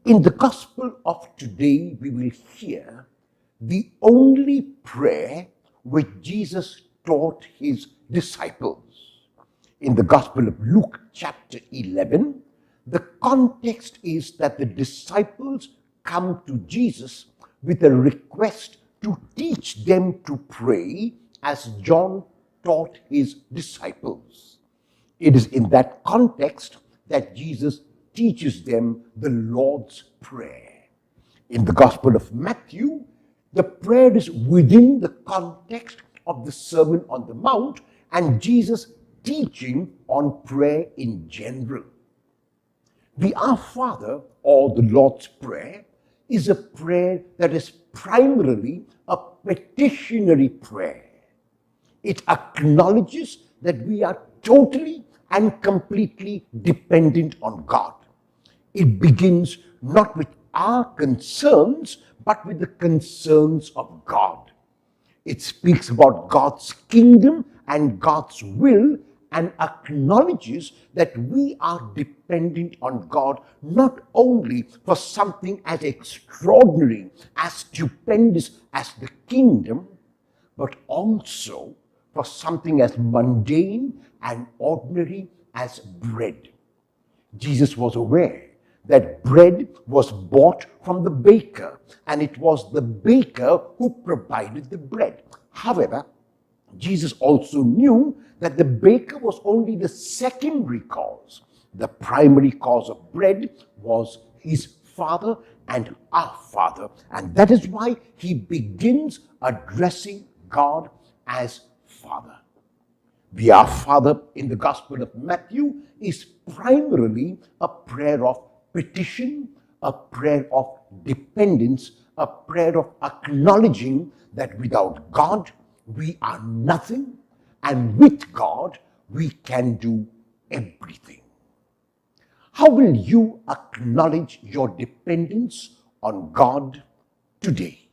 In the Gospel of today, we will hear the only prayer which Jesus taught his disciples. In the Gospel of Luke chapter 11, the context is that the disciples come to Jesus with a request to teach them to pray as John taught his disciples. It is in that context that Jesus teaches them the Lord's Prayer. In the Gospel of Matthew, the prayer is within the context of the Sermon on the Mount and Jesus' teaching on prayer in general. The Our Father, or the Lord's Prayer, is a prayer that is primarily a petitionary prayer. It acknowledges that we are totally and completely dependent on God. It begins not with our concerns, but with the concerns of God. It speaks about God's kingdom and God's will and acknowledges that we are dependent on God not only for something as extraordinary, as stupendous as the kingdom, but also for something as mundane and ordinary as bread. Jesus was aware that bread was bought from the baker, and it was the baker who provided the bread. However, Jesus also knew that the baker was only the secondary cause. The primary cause of bread was his Father and our Father, and that is why he begins addressing God as Father. The Our Father in the Gospel of Matthew is primarily a prayer of petition, a prayer of dependence, a prayer of acknowledging that without God we are nothing, and with God we can do everything. How will you acknowledge your dependence on God today?